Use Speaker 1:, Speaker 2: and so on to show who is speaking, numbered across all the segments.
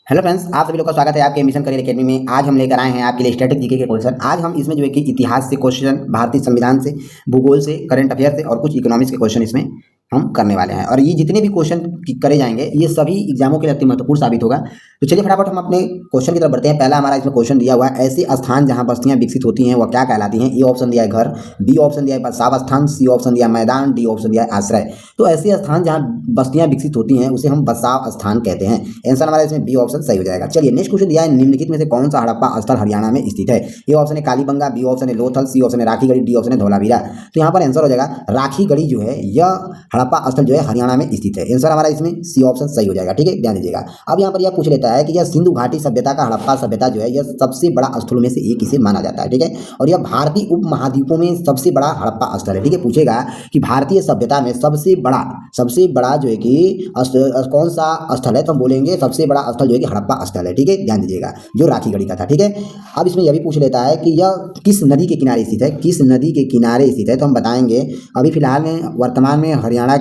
Speaker 1: Hello friends, आप सभी लोग का स्वागत है आपके मिशन करियर एकेडमी में। आज हम लेकर आए हैं आपके लिए स्टैटिक जीके के क्वेश्चन। आज हम इसमें जो है कि इतिहास से क्वेश्चन, भारतीय संविधान से, भूगोल से, करंट अफेयर से और कुछ इकोनॉमिक्स के क्वेश्चन इसमें हम करने वाले हैं। और ये जितने भी क्वेश्चन करे जाएंगे ये सभी एग्जामों के लिए अति महत्वपूर्ण साबित होगा। तो चलिए फटाफट हम अपने क्वेश्चन की तरफ बढ़ते हैं। पहला हमारा इसमें क्वेश्चन दिया हुआ है, ऐसे स्थान जहां बस्तियां विकसित होती हैं वह क्या कहलाती हैं। ए ऑप्शन दिया है घर, बी ऑप्शन दिया है बसाव स्थान, सी ऑप्शन दिया है मैदान, डी ऑप्शन दिया है आश्रय। तो ऐसे स्थान जहां बस्तियां विकसित होती हैं उसे हम बसाव स्थान कहते हैं। आंसर हमारा इसमें बी ऑप्शन सही हो जाएगा। चलिए नेक्स्ट क्वेश्चन दिया है, निम्नलिखित में से कौन सा हड़प्पा स्थल हरियाणा में स्थित है। ए ऑप्शन है कालीबंगा, बी ऑप्शन है लोथल, सी ऑप्शन है राखीगढ़ी, डी ऑप्शन है धौलावीरा। तो यहाँ पर आंसर हो जाएगा राखीगढ़ी जो है यह हड़प्पा स्थल जो है हरियाणा में स्थित है। आंसर हमारा इसमें सी ऑप्शन सही हो जाएगा। ठीक है, ध्यान दीजिएगा। अब यहाँ पर यह पूछ लेता है कि यह सिंधु घाटी सभ्यता का हड़प्पा सभ्यता जो है यह सबसे बड़ा स्थलों में से एक इसे माना जाता है। ठीक है, और यह भारतीय उपमहाद्वीपों में सबसे बड़ा हड़प्पा स्थल है। ठीक है, पूछेगा कि भारतीय सभ्यता में सबसे बड़ा जो है कि कौन सा स्थल है, तो हम बोलेंगे सबसे बड़ा स्थल जो है कि हड़प्पा स्थल है। ठीक है, ध्यान दीजिएगा, जो राखीगढ़ी का था। ठीक है, अब इसमें यह भी पूछ लेता है कि यह किस नदी के किनारे स्थित है। किस नदी के किनारे स्थित है, तो हम बताएंगे अभी फिलहाल में वर्तमान में हरियाणा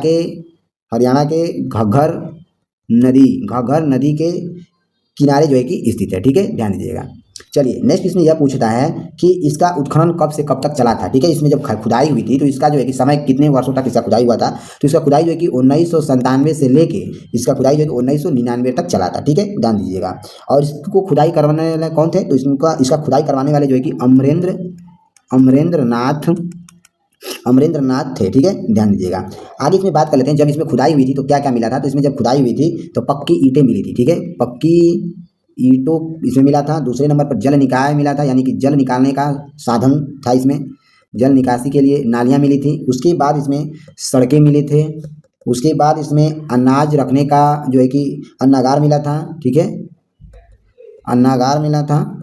Speaker 1: के घग्गर नदी के किनारे जो है कि स्थित है। ठीक है, ध्यान दीजिएगा। चलिए नेक्स्ट इसमें यह पूछता है कि इसका उत्खनन कब से कब तक चला था। ठीक है, इसमें जब खुदाई हुई थी तो इसका जो है कि समय कितने वर्षों तक इसका खुदाई हुआ था। तो इसका खुदाई जो है कि 1997 से लेके इसका खुदाई जो है कि 1999 तक चला था। ठीक है, ध्यान दीजिएगा। और इसको खुदाई करवाने वाले कौन थे, तो इसका खुदाई करवाने वाले जो है कि अमरेंद्र नाथ थे। ठीक है, ध्यान दीजिएगा। आगे इसमें बात कर लेते हैं, जब इसमें खुदाई हुई थी तो क्या क्या मिला था। तो इसमें जब खुदाई हुई थी तो पक्की ईंटें मिली थी। ठीक है, पक्की ईंटों इसमें मिला था। दूसरे नंबर पर जल निकाय मिला था, यानी कि जल निकालने का साधन था। इसमें जल निकासी के लिए नालियाँ मिली थी। उसके बाद इसमें सड़कें मिले थे। उसके बाद इसमें अनाज रखने का जो है कि अन्नागार मिला था। ठीक है, अन्नागार मिला था।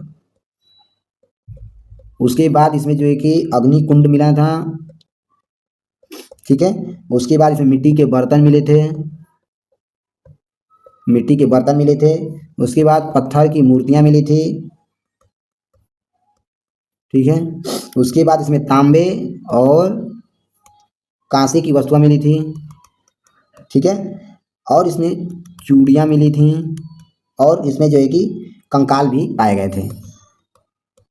Speaker 1: उसके बाद इसमें जो है कि अग्निकुंड मिला था। ठीक है, उसके बाद इसमें मिट्टी के बर्तन मिले थे। उसके बाद पत्थर की मूर्तियां मिली थी। ठीक है, उसके बाद इसमें तांबे और कांसे की वस्तुएं मिली थी। ठीक है, और इसमें चूड़ियां मिली थी और इसमें जो है कि कंकाल भी पाए गए थे।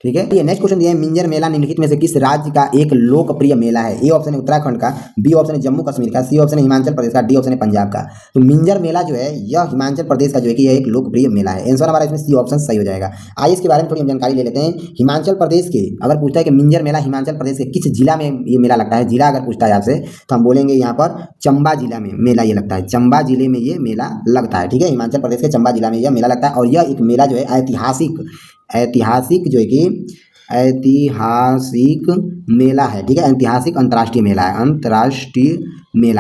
Speaker 1: ठीक है, ये नेक्स्ट क्वेश्चन दिया है, मिंजर मेला निम्नलिखित में से किस राज्य का एक लोकप्रिय मेला है। ए ऑप्शन है उत्तराखंड का, बी ऑप्शन है जम्मू कश्मीर का, सी ऑप्शन है हिमाचल प्रदेश का, डी ऑप्शन है पंजाब का। तो मिंजर मेला जो है यह हिमाचल प्रदेश का जो है कि यह एक लोकप्रिय मेला है। आंसर हमारा इसमें सी ऑप्शन सही हो जाएगा। आइए इसके बारे में थोड़ी हम जानकारी ले लेते हैं। हिमाचल प्रदेश के अगर पूछता है कि मिंजर मेला हिमाचल प्रदेश के किस जिला में ये मेला लगता है, जिला अगर पूछता है आपसे तो हम बोलेंगे यहाँ पर चंबा जिला में मेला ये लगता है। चंबा जिले में ये मेला लगता है। ठीक है, हिमाचल प्रदेश के चंबा जिला में यह मेला लगता है। और यह एक मेला जो है ऐतिहासिक जो है कि ऐतिहासिक मेला है। ठीक है, ऐतिहासिक अंतर्राष्ट्रीय मेला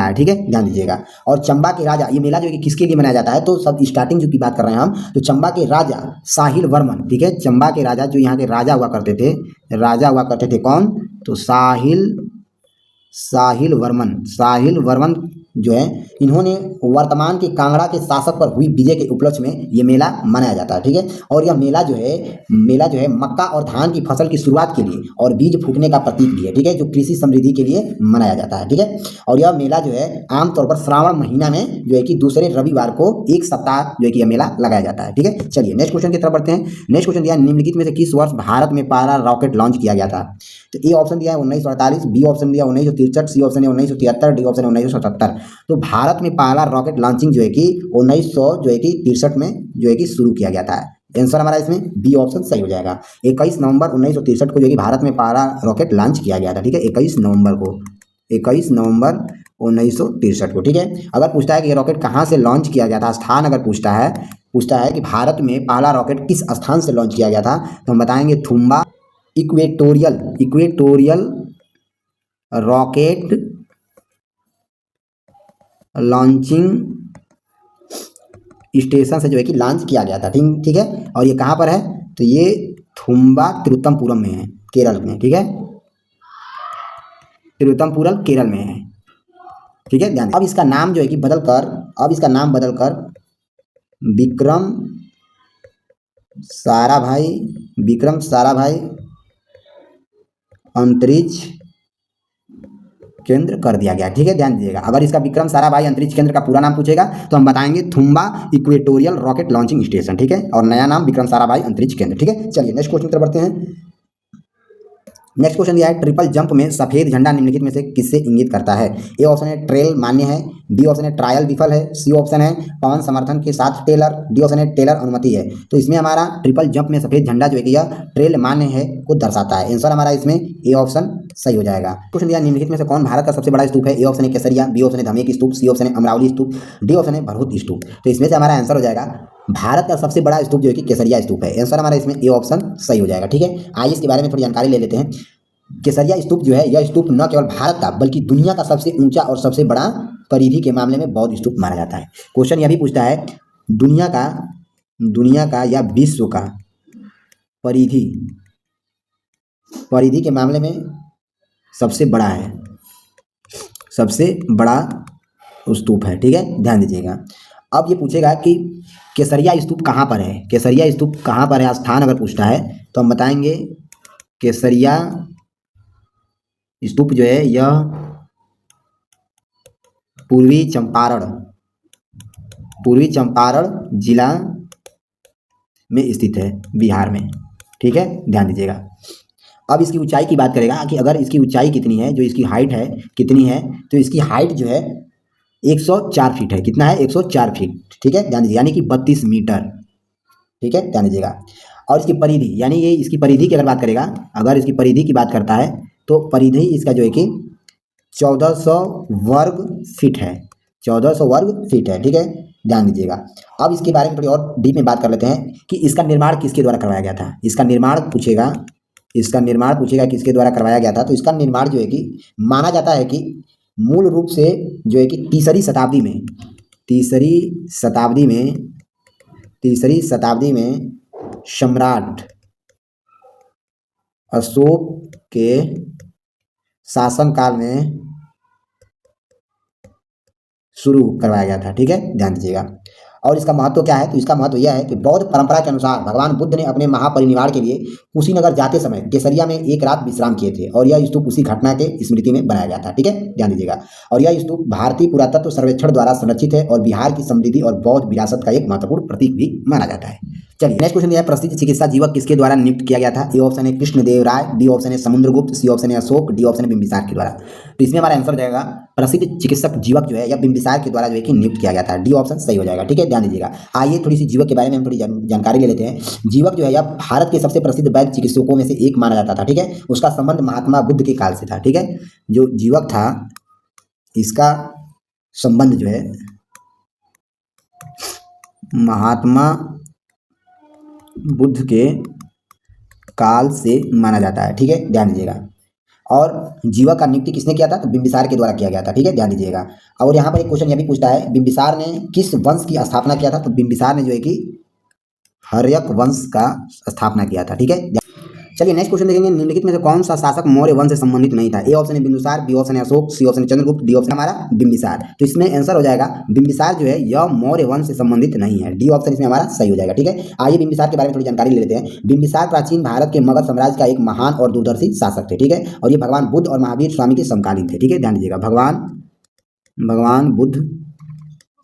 Speaker 1: है। ठीक है, ध्यान दीजिएगा। और चंबा के राजा, ये मेला जो है कि किसके लिए मनाया जाता है, तो सब स्टार्टिंग जो की बात कर रहे हैं हम, तो चंबा के राजा साहिल वर्मन। ठीक है, चंबा के राजा जो यहाँ के राजा हुआ करते थे कौन, तो साहिल वर्मन जो है इन्होंने वर्तमान के कांगड़ा के शासक पर हुई विजय के उपलक्ष्य में ये मेला मनाया जाता है। ठीक है, और यह मेला जो है मक्का और धान की फसल की शुरुआत के लिए और बीज फूटने का प्रतीक भी है। ठीक है, जो कृषि समृद्धि के लिए मनाया जाता है। ठीक है, और यह मेला जो है आमतौर पर श्रावण महीना में जो है कि दूसरे रविवार को एक सप्ताह जो है कि यह मेला लगाया जाता है। ठीक है, चलिए नेक्स्ट क्वेश्चन की तरफ बढ़ते हैं। नेक्स्ट क्वेश्चन दिया, निम्नलिखित में से किस वर्ष भारत में पहला रॉकेट लॉन्च किया गया था। तो ए ऑप्शन दिया है 1948, बी ऑप्शन दिया 1963, सी ऑप्शन है 1973, डी ऑप्शन है 1977। तो भारत में पहला रॉकेट लॉन्चिंग जो है कि 1963 में जो है कि शुरू किया गया था। आंसर हमारा इसमें बी ऑप्शन सही हो जाएगा। 21 नवंबर 1963 को जो है कि भारत में पहला रॉकेट लॉन्च किया गया था। ठीक है, 21 नवंबर 1963 को। ठीक है, अगर पूछता है कि ये रॉकेट कहाँ से लॉन्च किया गया था, स्थान अगर पूछता है कि भारत में पहला रॉकेट किस स्थान से लॉन्च किया गया था, तो हम बताएंगे Thumba equatorial rocket launching station से जो है कि लॉन्च किया गया था। ठीक है, और ये कहाँ पर है, तो ये थुम्बा तिरुवनंतपुरम में है, केरल में। ठीक है, तिरुवनंतपुरम केरल में है। ठीक है, ध्यान। अब इसका नाम जो है कि बदलकर विक्रम साराभाई अंतरिक्ष केंद्र कर दिया गया। ठीक है, ध्यान दीजिएगा। अगर इसका विक्रम साराभाई अंतरिक्ष केंद्र का पूरा नाम पूछेगा तो हम बताएंगे Thumba equatorial rocket launching station. ठीक है, और नया नाम विक्रम साराभाई अंतरिक्ष केंद्र। ठीक है, चलिए नेक्स्ट क्वेश्चन की तरफ बढ़ते हैं। नेक्स्ट क्वेश्चन दिया है ट्रिपल जंप में सफेद झंडा निम्नलिखित में से किससे इंगित करता है? ए ऑप्शन है ट्रेल मान्य है, बी ऑप्शन है ट्रायल विफल है, सी ऑप्शन है पवन समर्थन के साथ टेलर, डी ऑप्शन है टेलर अनुमति है। तो इसमें हमारा ट्रिपल जंप में सफेद झंडा जो है कि यह ट्रेल मान्य है को दर्शाता है। आंसर हमारा इसमें ए ऑप्शन सही हो जाएगा। क्वेश्चन दिया निम्नलिखित में से कौन भारत का सबसे बड़ा स्तूप है? ए ऑप्शन है केसरिया, बी ऑप्शन है धमेक स्तूप, सी ऑप्शन है अमरावली स्तूप, डी ऑप्शन है भरहुत स्तूप। तो इसमें से हमारा आंसर हो जाएगा भारत का सबसे बड़ा स्तूप जो है कि केसरिया स्तूप है। आंसर हमारा इसमें ए ऑप्शन सही हो जाएगा। ठीक है, आइए इसके बारे में थोड़ी जानकारी ले लेते हैं। केसरिया स्तूप जो है यह स्तूप न केवल भारत का बल्कि दुनिया का सबसे ऊंचा और सबसे बड़ा परिधि के मामले में बौद्ध स्तूप माना जाता है। क्वेश्चन यह भी पूछता है दुनिया का या विश्व का परिधि के मामले में सबसे बड़ा है, सबसे बड़ा स्तूप है। ठीक है, ध्यान दीजिएगा। अब ये पूछेगा कि केसरिया स्तूप कहाँ पर है? केसरिया स्तूप कहाँ पर है, स्थान अगर पूछता है तो हम बताएंगे केसरिया स्तूप जो है यह पूर्वी चंपारण जिला में स्थित है, बिहार में। ठीक है, ध्यान दीजिएगा। अब इसकी ऊंचाई की बात करेगा कि अगर इसकी ऊंचाई कितनी है, जो इसकी हाइट है कितनी है, तो इसकी हाइट जो है 104 फीट है। कितना है? 104 फीट। ठीक है, ध्यान दीजिए, यानी कि 32 मीटर। ठीक है, ध्यान दीजिएगा। और इसकी परिधि, यानी ये इसकी परिधि की अगर बात करेगा, अगर इसकी परिधि की बात करता है तो परिधि इसका जो है कि 1400 वर्ग फीट है। 1400 वर्ग फीट है। ठीक है, ध्यान दीजिएगा। अब इसके बारे में थोड़ी और डीप में बात कर लेते हैं कि इसका निर्माण किसके द्वारा करवाया गया था। इसका निर्माण पूछेगा किसके द्वारा करवाया गया था। तो इसका निर्माण जो है कि माना जाता है कि मूल रूप से जो है कि तीसरी शताब्दी में सम्राट अशोक के शासनकाल में शुरू करवाया गया था। ठीक है, ध्यान दीजिएगा। और इसका महत्व क्या है? तो इसका महत्व यह है कि बौद्ध परंपरा के अनुसार भगवान बुद्ध ने अपने महापरिनिर्वाण के लिए कुशीनगर जाते समय केसरिया में एक रात विश्राम किए थे और यह स्तूप उसी घटना के स्मृति में बनाया गया था। ठीक है, ध्यान दीजिएगा। और यह स्तूप भारतीय पुरातत्व सर्वेक्षण द्वारा संरक्षित है और बिहार की समृद्धि और बौद्ध विरासत का एक महत्वपूर्ण प्रतीक भी माना जाता है। चलिए नेक्स्ट क्वेश्चन है प्रसिद्ध चिकित्सा जीवक किसके द्वारा नियुक्त किया गया था? ए ऑप्शन है कृष्णदेव राय, बी ऑप्शन है समुद्रगुप्त, सी ऑप्शन है अशोक, डी ऑप्शन है बिंबिसार के द्वारा। तो इसमें हमारा आंसर हो जाएगा प्रसिद्ध चिकित्सक जीवक जो है या बिंबिसार के द्वारा जो है कि नियुक्त किया गया था। डी ऑप्शन सही हो जाएगा। ठीक है, ध्यान दीजिएगा। आइए थोड़ी सी जीवक के बारे में हम थोड़ी जानकारी ले लेते हैं। जीवक जो है यह भारत के सबसे प्रसिद्ध वैद्य चिकित्सकों में से एक माना जाता था। ठीक है, उसका संबंध महात्मा बुद्ध के काल से था। ठीक है, जो जीवक था इसका संबंध जो है महात्मा बुद्ध के काल से माना जाता है। ठीक है, ध्यान दीजिएगा। और जीवक का नियुक्ति किसने किया था? तो बिंबिसार के द्वारा किया गया था। ठीक है, ध्यान दीजिएगा। और यहाँ पर एक क्वेश्चन यह भी पूछता है बिंबिसार ने किस वंश की स्थापना किया था? तो बिंबिसार ने जो है कि हर्यक वंश का स्थापना किया था। ठीक है, चलिए नेक्स्ट क्वेश्चन देखेंगे। निम्नलिखित में से कौन सा शासक मौर्य वंश से संबंधित नहीं था? ए ऑप्शन है बिंदुसार, बी ऑप्शन है अशोक, सी ऑप्शन है चंद्रगुप्त, डी ऑप्शन हमारा बिंबिसार। तो इसमें आंसर हो जाएगा बिंबिसार जो है यह मौर्य वंश से संबंधित नहीं है। डी ऑप्शन इसमें हमारा सही हो जाएगा। ठीक है, आइए बिंबिसार के बारे में थोड़ी जानकारी ले लेते हैं। बिंबिसार प्राचीन भारत के मगध साम्राज्य का एक महान और दूरदर्शी शासक थे। ठीक है, और ये भगवान बुद्ध और महावीर स्वामी के समकालीन थे। ठीक है, ध्यान दीजिएगा। भगवान बुद्ध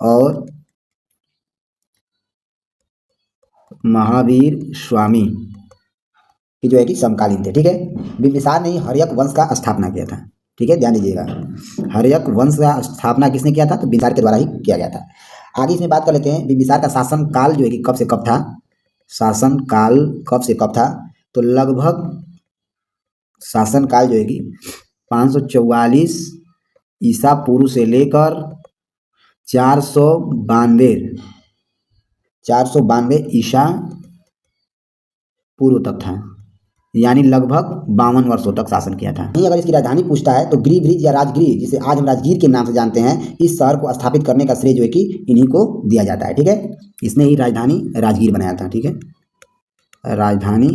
Speaker 1: और महावीर स्वामी कि जो है कि समकालीन थे। ठीक है, बिंबिसार ने हर्यक वंश का स्थापना किया था। ठीक है, ध्यान दीजिएगा। हर्यक वंश का स्थापना किसने किया था? तो बिंबिसार के द्वारा ही किया गया था। आगे इसमें बात कर लेते हैं बिंबिसार का शासन काल जो है कि कब से कब था। शासन काल कब से कब था? तो लगभग शासन काल जो है कि 544 ईसा पूर्व से लेकर 492 ईसा पूर्व तक था, यानी लगभग 52 वर्षों तक शासन किया था। नहीं, अगर इसकी राजधानी पूछता है तो गिरिब्रिज या राजगीर, जिसे आज हम राजगीर के नाम से जानते हैं, इस शहर को स्थापित करने का श्रेय जो है कि इन्हीं को दिया जाता है। ठीक है, इसने ही राजधानी राजगीर बनाया था। ठीक है, राजधानी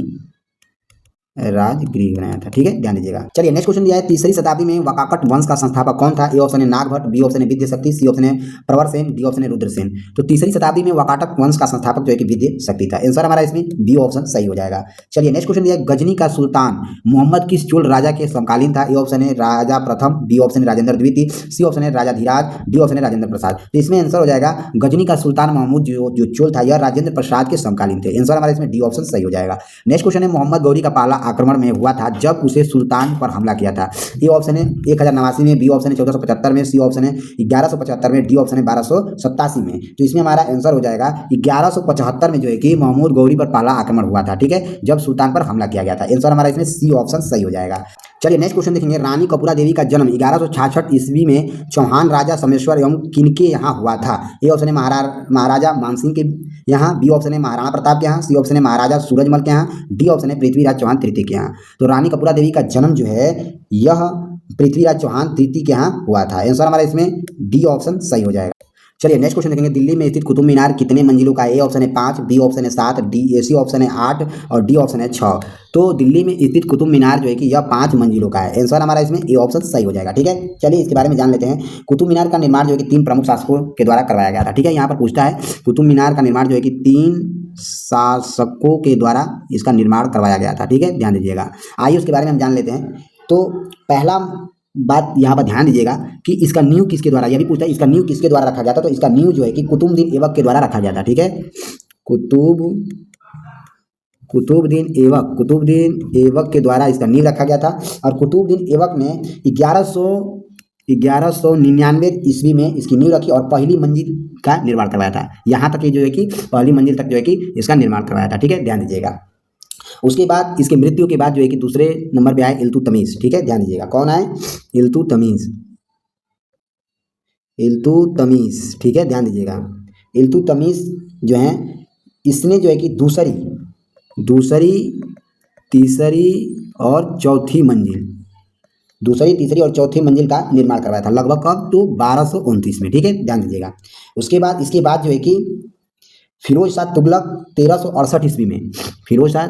Speaker 1: राजगृह बनाया था। ठीक है, ध्यान दीजिएगा। चलिए नेक्स्ट क्वेश्चन दिया है, तीसरी शताब्दी में वाकाकट वंश का संस्थापक कौन था? ए ऑप्शन है नागभट्ट, बी ऑप्शन है विद्या शक्ति, सी ऑप्शन है प्रवरसेन, डी ऑप्शन है रुद्रसेन। तो तीसरी शताब्दी में वाकाटक वंश का संस्थापक जो है कि विद्या शक्ति था। आंसर हमारा इसमें बी ऑप्शन सही हो जाएगा। चलिए नेक्स्ट क्वेश्चन दिया है, गजनी का सुल्तान मोहम्मद किस चोल राजा के समकालीन था? ए ऑप्शन है राजा प्रथम, बी ऑप्शन है राजेंद्र द्वितीय, सी ऑप्शन है राजा धीराज, डी ऑप्शन है राजेंद्र प्रसाद। तो इसमें आंसर हो जाएगा गजनी का सुल्तान महमूद जो चोल था यह राजेंद्र प्रसाद के समकालीन थे। आंसर हमारा इसमें डी ऑप्शन सही हो जाएगा। नेक्स्ट क्वेश्चन है, मोहम्मद गौरी का पहला आक्रमण में हुआ था जब उसे सुल्तान पर हमला किया था। ए ऑप्शन है 1089 में, बी ऑप्शन है 1475 में, सी ऑप्शन है 1175 में, डी ऑप्शन है 1287 में। तो इसमें हमारा आंसर हो जाएगा 1175 में जो है कि महमूद गौरी पर पहला आक्रमण हुआ था। ठीक है, जब सुल्तान पर हमला किया गया था। आंसर हमारा इसमें सी ऑप्शन सही हो जाएगा। चलिए नेक्स्ट क्वेश्चन देखेंगे, रानी कपूरा देवी का जन्म 1166 ईस्वी में चौहान राजा सोमेश्वर एवं किनके यहाँ हुआ था? ए ऑप्शन है महाराजा मानसिंह के यहाँ, बी ऑप्शन है महाराणा प्रताप के यहाँ, सी ऑप्शन है महाराजा सूरजमल के यहाँ, डी ऑप्शन है पृथ्वीराज चौहान तृतीय के यहाँ। तो रानी कपूरा देवी का जन्म जो है यह पृथ्वीराज चौहान तृतीय के यहाँ हुआ था। आंसर हमारा इसमें डी ऑप्शन सही हो जाएगा। चलिए नेक्स्ट क्वेश्चन देखेंगे, दिल्ली में स्थित कुतुब मीनार कितने मंजिलों का है? ए ऑप्शन है 5, बी ऑप्शन है 7, सी ऑप्शन है 8 और डी ऑप्शन है 6। तो दिल्ली में स्थित कुतुब मीनार जो है कि यह 5 मंजिलों का है। आंसर हमारा इसमें ए ऑप्शन सही हो जाएगा। ठीक है, चलिए इसके बारे में जान लेते हैं। कुतुब मीनार का निर्माण जो है कि 3 प्रमुख शासकों के द्वारा करवाया गया था। ठीक है, यहाँ पर पूछता है कुतुब मीनार का निर्माण जो है कि 3 शासकों के द्वारा इसका निर्माण करवाया गया था। ठीक है, ध्यान दीजिएगा। आइए उसके बारे में हम जान लेते हैं। तो पहला बात यहाँ पर ध्यान दीजिएगा कि इसका नींव किसके द्वारा, यह भी पूछता है इसका नींव किसके द्वारा रखा गया था। तो इसका नींव जो है कि कुतुबुद्दीन ऐबक के द्वारा रखा गया था। ठीक है, कुतुबुद्दीन ऐबक के द्वारा इसका नींव रखा गया था। और कुतुबुद्दीन ऐबक ने 1199 ईस्वी में इसकी नींव रखी और पहली मंजिल का निर्माण करवाया था। यहाँ तक ये जो है कि पहली मंजिल तक जो है कि इसका निर्माण करवाया था। ठीक है, ध्यान दीजिएगा। उसके बाद इसके मृत्यु के बाद जो है कि दूसरे नंबर पे आए इल्तुतमिश। ठीक है, ध्यान दीजिएगा। कौन आए? इल्तुतमिश। ठीक है, ध्यान दीजिएगा। इल्तुतमिश जो है इसने जो है कि दूसरी, तीसरी और चौथी मंजिल का निर्माण करवाया था। लगभग कब? तो 1229 में। ठीक है, ध्यान दीजिएगा। उसके बाद इसके बाद जो है कि फिरोज शाह तुगलक 1368 ईस्वी में, फिरोज शाह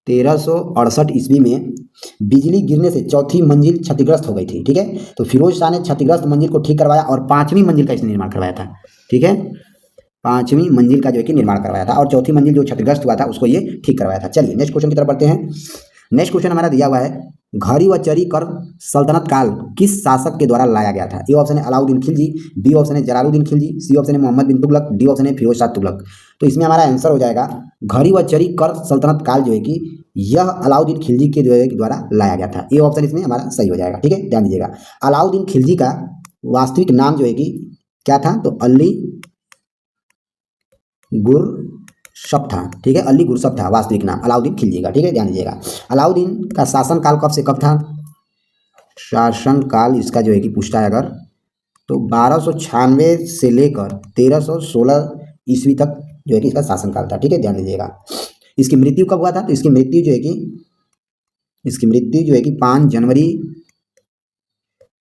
Speaker 1: 1368 ईस्वी में बिजली गिरने से चौथी मंजिल क्षतिग्रस्त हो गई थी। ठीक है, तो फिरोज शाह ने क्षतिग्रस्त मंजिल को ठीक करवाया और 5वीं मंजिल का इसने निर्माण करवाया था। ठीक है, 5वीं मंजिल का जो है कि निर्माण करवाया था और चौथी मंजिल जो क्षतिग्रस्त हुआ था उसको ये ठीक करवाया था। चलिए नेक्स्ट क्वेश्चन की तरफ बढ़ते हैं। नेक्स्ट क्वेश्चन हमारा दिया हुआ है, घड़ी व चरी कर सल्तनत काल किस शासक के द्वारा लाया गया था? ए ऑप्शन है अलाउद्दीन खिलजी, बी ऑप्शन है जलालुद्दीन खिलजी, सी ऑप्शन है मोहम्मद बिन तुगलक, डी ऑप्शन है फिरोज शाह तुगलक। तो इसमें हमारा आंसर हो जाएगा घड़ी व चरी कर सल्तनत काल जो है कि यह अलाउद्दीन खिलजी के द्वारा लाया गया था। ए ऑप्शन इसमें हमारा सही हो जाएगा। ठीक है, ध्यान दीजिएगा। अलाउद्दीन खिलजी का वास्तविक नाम जो है कि क्या था? तो अली गुरशप था। ठीक है, अली गुरशप था वास्तविक नाम अलाउद्दीन खिलजी का। ठीक है, ध्यान दीजिएगा। अलाउद्दीन का शासनकाल कब से कब था? शासनकाल इसका जो है कि पूछता है अगर, तो 1296 से लेकर 1316 ईस्वी तक जो है कि इसका शासनकाल था। ठीक है, ध्यान दीजिएगा। इसकी मृत्यु कब हुआ था? तो इसकी मृत्यु जो है कि 5 जनवरी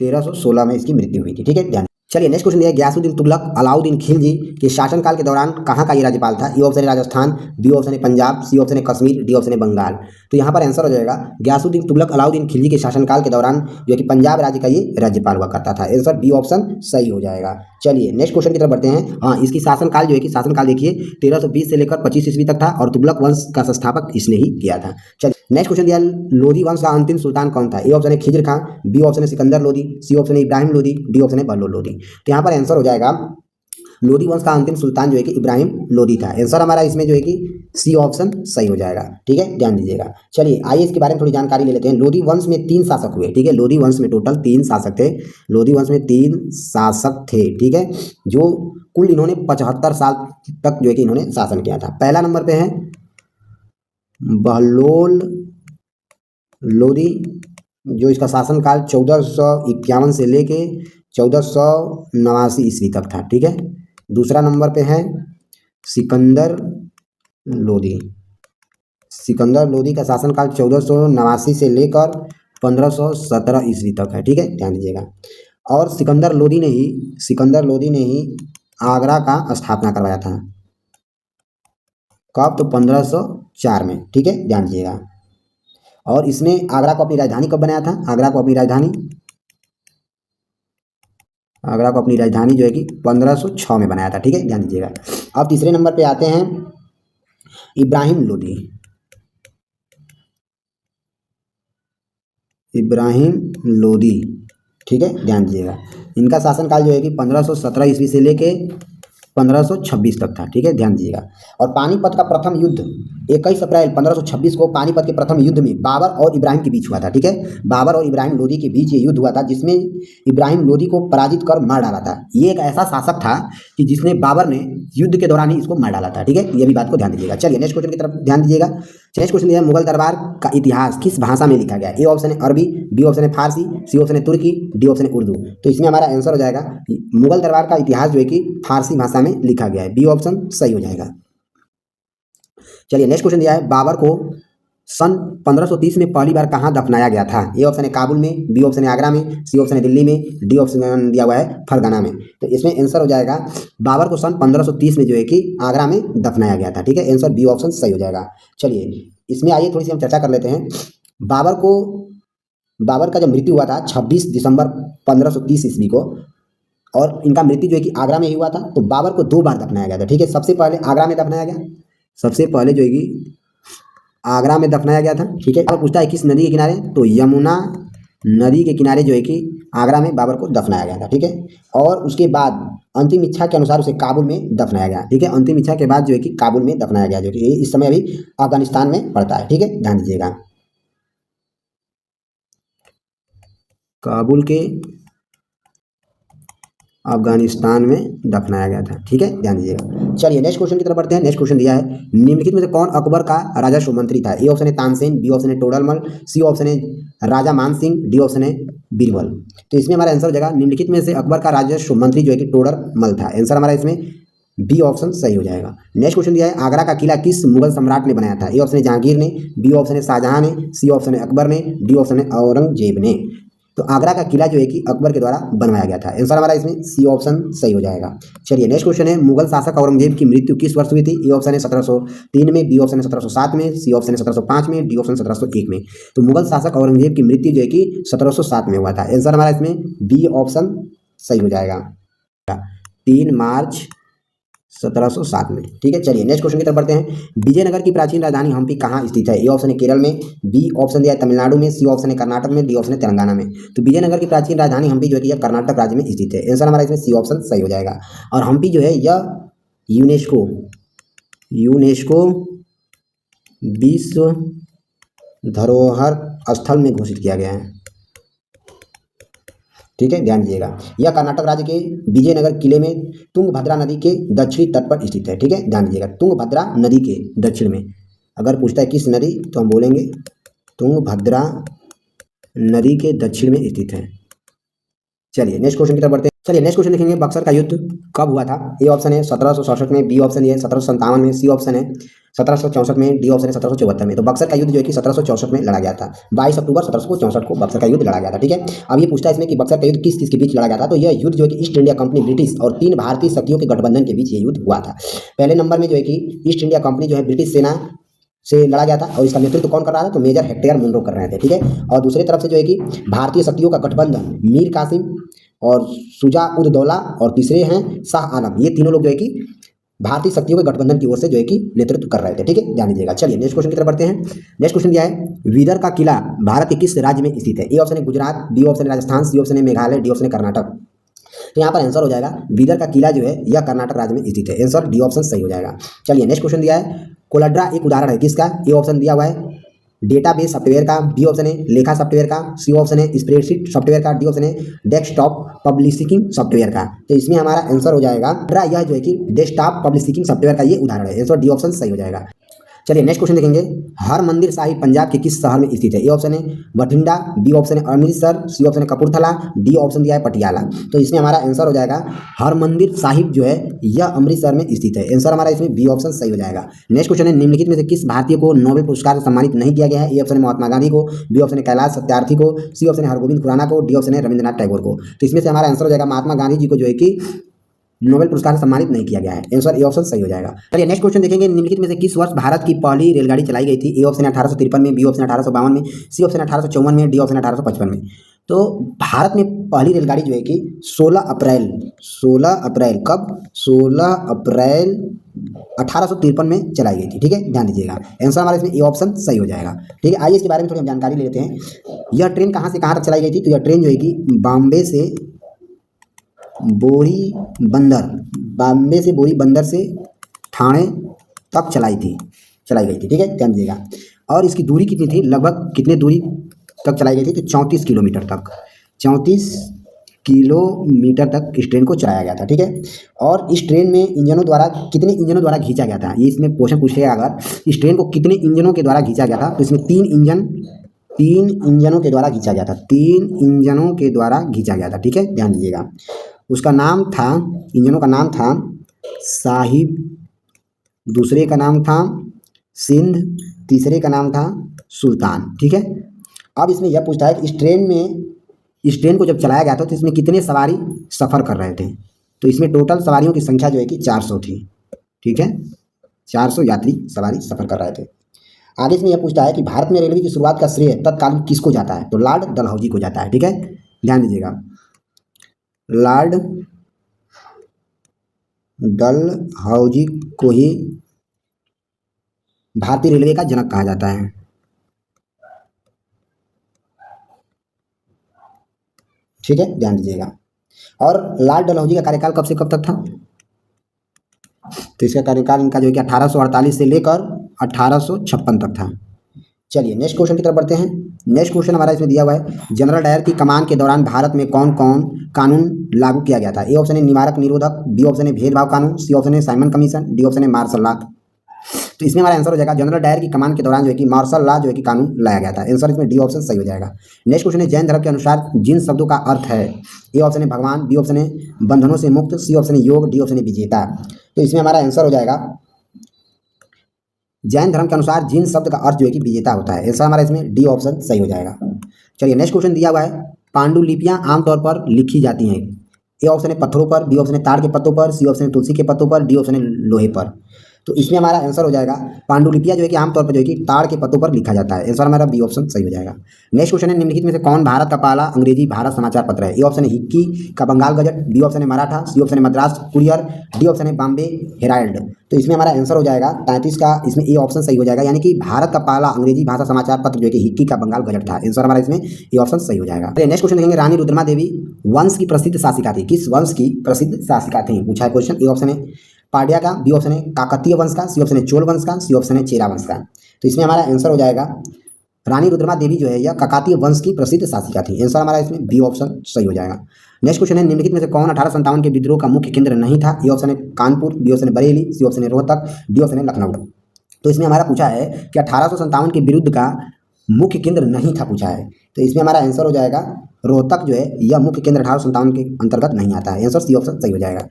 Speaker 1: 1316 में इसकी मृत्यु हुई थी। ठीक है, ध्यान। चलिए नेक्स्ट क्वेश्चन दिया है, गयासुद्दीन तुगलक अलाउद्दीन खिलजी के शासनकाल के दौरान कहाँ का ये राज्यपाल था? ए ऑप्शन है राजस्थान, बी ऑप्शन है पंजाब, सी ऑप्शन है कश्मीर, डी ऑप्शन है बंगाल। तो यहाँ पर आंसर हो जाएगा गयासुद्दीन तुगलक अलाउद्दीन खिलजी के शासनकाल के दौरान जो है कि पंजाब राज्य का ये राज्यपाल हुआ करता था। आंसर बी ऑप्शन सही हो जाएगा। चलिए नेक्स्ट क्वेश्चन की तरफ बढ़ते हैं। हाँ, इसकी शासनकाल जो है कि शासनकाल देखिए 1320 से लेकर 25 ईस्वी तक था और तुगलक वंश का संस्थापक इसने ही किया था। चलिए नेक्स्ट क्वेश्चन दिया, लोधी वंश का अंतिम सुल्तान कौन था? ए ऑप्शन है खिज्र खां, बी ऑप्शन है सिकंदर लोधी, सी ऑप्शन है इब्राहिम लोधी, डी ऑप्शन है बहलोल लोधी। तो यहाँ पर आंसर हो जाएगा लोधी वंश का अंतिम सुल्तान जो है कि इब्राहिम लोधी था। आंसर हमारा इसमें जो है कि सी ऑप्शन सही हो जाएगा। ठीक है, ध्यान दीजिएगा। चलिए आइए इसके बारे में थोड़ी जानकारी ले लेते हैं। लोधी वंश में 3 शासक हुए। ठीक है, लोधी वंश में टोटल 3 शासक थे। लोधी वंश में 3 शासक थे। ठीक है, जो कुल इन्होंने 75 साल तक जो है कि इन्होंने शासन किया था। पहला नंबर पे है बहलोल लोधी, जो इसका शासनकाल 1451 से लेके 1489 ईस्वी तक था। ठीक है, दूसरा नंबर पे है सिकंदर लोधी। सिकंदर लोधी का शासनकाल 1489 से लेकर 1517 ईस्वी तक है। ठीक है, ध्यान दीजिएगा। और सिकंदर लोदी ने ही आगरा का स्थापना करवाया था। कब? तो 1504 में। ठीक है, ध्यान दीजिएगा। और इसने आगरा को अपनी राजधानी कब बनाया था? आगरा को अपनी राजधानी जो है कि 1506 में बनाया था। ठीक है, ध्यान दीजिएगा। अब तीसरे नंबर पे आते हैं इब्राहिम लोदी। ठीक है, ध्यान दीजिएगा। इनका शासनकाल जो है कि 1517 ईस्वी से लेके 1526 तक था। ठीक है, ध्यान दीजिएगा। और पानीपत का प्रथम युद्ध 21 अप्रैल 1526 को पानीपत के प्रथम युद्ध में बाबर और इब्राहिम के बीच हुआ था। ठीक है, बाबर और इब्राहिम लोदी के बीच ये युद्ध हुआ था, जिसमें इब्राहिम लोदी को पराजित कर मार डाला था। ये एक ऐसा शासक था कि जिसने बाबर ने युद्ध के दौरान ही इसको मार डाला था। ठीक है, ये भी बात को ध्यान दीजिएगा। चलिए नेक्स्ट क्वेश्चन की तरफ ध्यान दीजिएगा। नेक्स्ट क्वेश्चन है मुगल दरबार का इतिहास किस भाषा में लिखा गया? ए ऑप्शन है अरबी, बी ऑप्शन है फारसी, सी ऑप्शन है तुर्की, डी ऑप्शन है उर्दू। तो इसमें हमारा आंसर हो जाएगा मुगल दरबार का इतिहास जो है कि फारसी भाषा में लिखा गया है। बी ऑप्शन सही हो जाएगा। चलिए नेक्स्ट क्वेश्चन दिया है बाबर को सन 1530 में पहली बार कहाँ दफनाया गया था? ए ऑप्शन है काबुल में, बी ऑप्शन है आगरा में, सी ऑप्शन है दिल्ली में, डी ऑप्शन दिया हुआ है फरगना में। तो इसमें आंसर हो जाएगा बाबर को सन 1530 में जो है कि आगरा में दफनाया गया था। ठीक है, आंसर बी ऑप्शन सही हो जाएगा। चलिए इसमें आइए थोड़ी सी हम चर्चा कर लेते हैं। बाबर का जब मृत्यु हुआ था 26 दिसंबर 1530 ईस्वी को, और इनका मृत्यु जो है कि आगरा में ही हुआ था। तो बाबर को 2 बार दफनाया गया था। ठीक है, सबसे पहले आगरा में दफनाया गया, सबसे पहले जो है कि आगरा में दफनाया गया था। ठीक है, अब पूछता है किस नदी के किनारे? तो यमुना नदी के किनारे जो है कि आगरा में बाबर को दफनाया गया था। ठीक है, और उसके बाद अंतिम इच्छा के अनुसार उसे काबुल में दफनाया गया। ठीक है, अंतिम इच्छा के बाद जो है कि काबुल में दफनाया गया, जो कि इस समय अभी अफगानिस्तान में पड़ता है। ठीक है, ध्यान दीजिएगा। काबुल के अफगानिस्तान में दफनाया गया था। ठीक है, ध्यान दीजिएगा। चलिए नेक्स्ट क्वेश्चन की तरफ बढ़ते हैं। नेक्स्ट क्वेश्चन दिया है निम्नलिखित में से कौन अकबर का राजस्व मंत्री था? ए ऑप्शन है तानसेन, बी ऑप्शन है टोडरमल, सी ऑप्शन है राजा मान सिंह, डी ऑप्शन है बीरबल। तो इसमें हमारा आंसर हो जाएगा निम्नलिखित में से अकबर का राजस्व मंत्री जो है कि टोडरमल था। आंसर हमारा इसमें बी ऑप्शन सही हो जाएगा। नेक्स्ट क्वेश्चन दिया है आगरा का किला किस मुगल सम्राट ने बनाया था? ए ऑप्शन है जहांगीर ने, बी ऑप्शन है शाहजहां ने, सी ऑप्शन है अकबर ने, डी ऑप्शन है औरंगजेब ने। तो आगरा का किला जो है कि अकबर के द्वारा बनवाया गया था। आंसर हमारा इसमें सी ऑप्शन सही हो जाएगा। चलिए नेक्स्ट क्वेश्चन है मुगल शासक औरंगजेब की मृत्यु किस वर्ष हुई थी? ए ऑप्शन है 1703 में, बी ऑप्शन है 1707 में, सी ऑप्शन है 1705 में, डी ऑप्शन 1701 में। तो मुगल शासक औरंगजेब की मृत्यु जो है कि 1707 में हुआ था। आंसर हमारा इसमें बी ऑप्शन सही हो जाएगा, 3 मार्च 1707 में। ठीक है, चलिए नेक्स्ट क्वेश्चन की तरफ बढ़ते हैं। विजयनगर की प्राचीन राजधानी हम्पी कहाँ स्थित है? ए ऑप्शन है केरल में, बी ऑप्शन दिया है तमिलनाडु में, सी ऑप्शन है कर्नाटक में, डी ऑप्शन है तेलंगाना में। तो विजयनगर की प्राचीन राजधानी हम्पी जो है कि यह कर्नाटक राज्य में स्थित है। आंसर हमारा इसमें सी ऑप्शन सही हो जाएगा। और हम्पी जो है यह यूनेस्को विश्व धरोहर स्थल में घोषित किया गया है। ठीक है, ध्यान दीजिएगा। यह कर्नाटक राज्य के विजयनगर किले में तुंगभद्रा नदी के दक्षिणी तट पर स्थित है। ठीक है, ध्यान दीजिएगा। तुंगभद्रा नदी के दक्षिण में, अगर पूछता है किस नदी, तो हम बोलेंगे तुंगभद्रा नदी के दक्षिण में स्थित है। चलिए नेक्स्ट क्वेश्चन की तरफ बढ़ते हैं। चलिए नेक्स्ट क्वेश्चन देखेंगे बक्सर का युद्ध कब हुआ था? ए ऑप्शन है 1767 में, बी ऑप्शन है 1757 में, सी ऑप्शन है 1764 में, डी ऑप्शन है 1774 में। तो बक्सर का युद्ध जो है कि 1764 में लड़ा गया था। 22 अक्टूबर 1764 को बक्सर का युद्ध लड़ा गया था। ठीक है, अब ये पूछता है इसमें कि बक्सर का युद्ध किस किस के बीच लड़ा गया था? तो यह युद्ध जो है कि ईस्ट इंडिया कंपनी ब्रिटिश और 3 भारतीय शक्तियों के गठबंधन के बीच ये युद्ध हुआ था। पहले नंबर में जो है कि ईस्ट इंडिया कंपनी जो है ब्रिटिश सेना से लड़ा गया था, और इसका नेतृत्व कौन कर रहा था? तो मेजर हेक्टेयर मुनरो कर रहे थे। ठीक है, और दूसरी तरफ से जो है कि भारतीय शक्तियों का गठबंधन मीर कासिम और शुजा उद दौला और तीसरे हैं शाह आलम, ये तीनों लोग जो है कि भारतीय शक्तियों के गठबंधन की ओर से जो है कि नेतृत्व कर रहे थे। ठीक है, ध्यान दीजिएगा। चलिए नेक्स्ट क्वेश्चन की तरफ बढ़ते हैं। नेक्स्ट क्वेश्चन दिया है विदर का किला भारत के किस राज्य में स्थित है? ए ऑप्शन है गुजरात, बी ऑप्शन है राजस्थान, सी ऑप्शन है मेघालय, डी ऑप्शन है कर्नाटक। तो यहाँ पर आंसर हो जाएगा विदर का किला जो है यह कर्नाटक राज्य में स्थित है। आंसर डी ऑप्शन सही हो जाएगा। चलिए नेक्स्ट क्वेश्चन दिया है कोलड्रा एक उदाहरण है किसका? ए ऑप्शन दिया हुआ है डेटाबेस सॉफ्टवेयर का, बी ऑप्शन है लेखा सॉफ्टवेयर का, सी ऑप्शन है स्प्रेडशीट सॉफ्टवेयर का, डी ऑप्शन है डेस्कटॉप पब्लिशिंग सॉफ्टवेयर का। तो इसमें हमारा आंसर हो जाएगा यह जो है कि डेस्कटॉप पब्लिशिंग सॉफ्टवेयर का ये उदाहरण है। आंसर डी ऑप्शन सही हो जाएगा। चलिए नेक्स्ट क्वेश्चन देखेंगे, हरमंदिर साहिब पंजाब के किस शहर में स्थित है? ए ऑप्शन है बठिंडा, बी ऑप्शन है अमृतसर, सी ऑप्शन है कपूरथला, डी ऑप्शन दिया है पटियाला। तो इसमें हमारा आंसर हो जाएगा हरमंदिर साहिब जो है यह अमृतसर में स्थित है। आंसर हमारा इसमें बी ऑप्शन सही हो जाएगा। नेक्स्ट क्वेश्चन है, निम्नलिखित में से किस भारतीय को नोबेल पुरस्कार से सम्मानित नहीं किया गया है? ए ऑप्शन है महात्मा गांधी को, बी ऑप्शन है कैलाश सत्यार्थी को, सी ऑप्शन है हरगोविंद खुराना को, डी ऑप्शन है रविंद्रनाथ टैगोर को। तो इसमें से हमारा आंसर हो जाएगा महात्मा गांधी जी को जो है कि नोबेल पुरस्कार से सम्मानित नहीं किया गया है। आंसर ए ऑप्शन सही हो जाएगा। चलिए नेक्स्ट क्वेश्चन देखेंगे, निम्नलिखित में से किस वर्ष भारत की पहली रेलगाड़ी चलाई गई थी? ए ऑप्शन है 1853 में, बी ऑप्शन 1852 में, सी ऑप्शन 1854 में, डी ऑप्शन 1855 में। तो भारत में पहली रेलगाड़ी जो है कि 16 अप्रैल कब? 16 अप्रैल 1853 में चलाई गई थी। ठीक है, ध्यान दीजिएगा। आंसर हमारा इसमें ए ऑप्शन सही हो जाएगा। ठीक है, आइए इसके बारे में थोड़ी हम जानकारी ले लेते हैं। यह ट्रेन कहाँ से कहाँ तक चलाई गई थी? तो यह ट्रेन जो है कि बॉम्बे से बोरी बंदर से ठाणे तक चलाई गई थी। ठीक है, ध्यान दीजिएगा। और इसकी दूरी कितनी थी? लगभग कितने दूरी तक चलाई गई थी? तो 34 किलोमीटर तक, 34 किलोमीटर तक इस ट्रेन को चलाया गया था। ठीक है, और इस ट्रेन में कितने इंजनों द्वारा खींचा गया था? ये इसमें क्वेश्चन पूछेगा, अगर इस ट्रेन को कितने इंजनों के द्वारा खींचा गया था? तो इसमें तीन इंजनों के द्वारा खींचा गया था। 3 इंजनों के द्वारा खींचा गया था। ठीक है, ध्यान दीजिएगा। उसका नाम था, इंजनों का नाम था साहिब, दूसरे का नाम था सिंध, तीसरे का नाम था सुल्तान। ठीक है, अब इसमें यह पूछता है कि इस ट्रेन को जब चलाया गया था तो इसमें कितने सवारी सफ़र कर रहे थे? तो इसमें टोटल सवारियों की संख्या जो है कि 400 थी। ठीक है, 400 यात्री सवारी सफ़र कर रहे थे। आगे इसमें यह पूछता है कि भारत में रेलवे की शुरुआत का श्रेय तत्कालीन किसको जाता है? तो लॉर्ड डलहौजी को जाता है। ठीक है, ध्यान दीजिएगा। लॉर्ड डलहौजी को ही भारतीय रेलवे का जनक कहा जाता है। ठीक है, ध्यान दीजिएगा। और लॉर्ड डलहौजी का कार्यकाल कब से कब तक था? तो इसका कार्यकाल इनका जो है कि 1848 से लेकर 1856 तक था। चलिए नेक्स्ट क्वेश्चन की तरफ बढ़ते हैं। नेक्स्ट क्वेश्चन हमारा इसमें दिया हुआ है, जनरल डायर की कमान के दौरान भारत में कौन कौन कानून लागू किया गया था? ए ऑप्शन है निवारक निरोधक, बी ऑप्शन है भेदभाव कानून, सी ऑप्शन है साइमन कमीशन, डी ऑप्शन है मार्शल लॉ। तो इसमें हमारा आंसर हो जाएगा जनरल डायर की कमान के दौरान जो है कि मार्शल लॉ जो है कि कानून लाया गया था। आंसर इसमें डी ऑप्शन सही हो जाएगा। नेक्स्ट क्वेश्चन है, जैन धर्म के अनुसार जिन शब्दों का अर्थ है? ए ऑप्शन है भगवान, बी ऑप्शन है बंधनों से मुक्त, सी ऑप्शन है योग, डी ऑप्शन है विजेता। तो इसमें हमारा आंसर हो जाएगा जैन धर्म के अनुसार जिन शब्द का अर्थ जो है कि विजेता होता है। आंसर हमारा इसमें डी ऑप्शन सही हो जाएगा। चलिए नेक्स्ट क्वेश्चन दिया हुआ है, पांडुलिपियां आमतौर पर लिखी जाती हैं? ए ऑप्शन है पत्थरों पर, बी ऑप्शन है ताड़ के पत्तों पर, सी ऑप्शन है तुलसी के पत्तों पर, डी ऑप्शन है लोहे पर। तो इसमें हमारा आंसर हो जाएगा पांडुलिपियां जो है कि आमतौर पर जो है कि ताड़ के पत्तों पर लिखा जाता है। आंसर हमारा बी ऑप्शन सही हो जाएगा। नेक्स्ट क्वेश्चन है, निम्नलिखित में से कौन भारत का पहला अंग्रेजी भारत समाचार पत्र है? ए ऑप्शन है हिक्की का बंगाल गजट, बी ऑप्शन है मराठा, सी ऑप्शन है मद्रास कुरियर, डी ऑप्शन है बॉम्बे हेराल्ड। तो इसमें हमारा आंसर हो जाएगा 33 का, इसमें ए ऑप्शन सही हो जाएगा, यानी कि भारत का पहला अंग्रेजी भाषा समाचार पत्र जो है कि हिक्की का बंगाल गजट था। आंसर हमारा इसमें ए ऑप्शन सही हो जाएगा। नेक्स्ट क्वेश्चन देखेंगे, रानी रुद्रमा देवी वंश की प्रसिद्ध शासिका थी? किस वंश की प्रसिद्ध शासिका थी पूछा है क्वेश्चन। ए ऑप्शन है पांड्या का, बी ऑप्शन है काकतीय वंश का, सी ऑप्शन है चोल वंश का, सी ऑप्शन है चेरा वंश का। तो इसमें हमारा आंसर हो जाएगा रानी रुद्रमा देवी जो है यह काकतीय वंश की प्रसिद्ध शासिका थी। आंसर हमारा इसमें बी ऑप्शन सही हो जाएगा। नेक्स्ट क्वेश्चन है, निम्नलिखित में से कौन 1857 के विद्रोह का मुख्य केंद्र नहीं था? ए ऑप्शन है कानपुर, बी ऑप्शन है बरेली, सी ऑप्शन है रोहतक, डी ऑप्शन है लखनऊ। तो इसमें हमारा पूछा है कि 1857 के विरुद्ध का मुख्य केंद्र नहीं था पूछा है। तो इसमें हमारा आंसर हो जाएगा रोहतक जो है यह मुख्य केंद्र 1857 के अंतर्गत नहीं आता है। आंसर सी ऑप्शन सही हो जाएगा।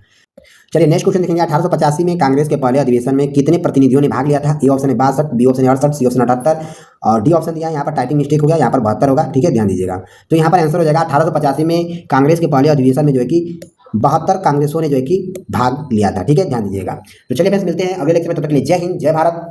Speaker 1: चलिए नेक्स्ट क्वेश्चन देखेंगे, 1885 में कांग्रेस के पहले अधिवेशन में कितने प्रतिनिधियों ने भाग लिया था? ए ऑप्शन है 62, बी ऑप्शन है 68, सी ऑप्शन 78 और डी ऑप्शन दिया है यहाँ पर टाइपिंग मिस्टेक हो गया, यहाँ पर 72 होगा। ठीक है, ध्यान दीजिएगा। तो यहाँ पर आंसर हो जाएगा 1885 में कांग्रेस के पहले अधिवेशन में जो है कि 72 कांग्रेसों ने जो है कि भाग लिया था। ठीक है, ध्यान दीजिएगा। तो चलिए फ्रेंड्स मिलते हैं अगले लेक्चर में, तब तक के लिए जय हिंद, जय भारत।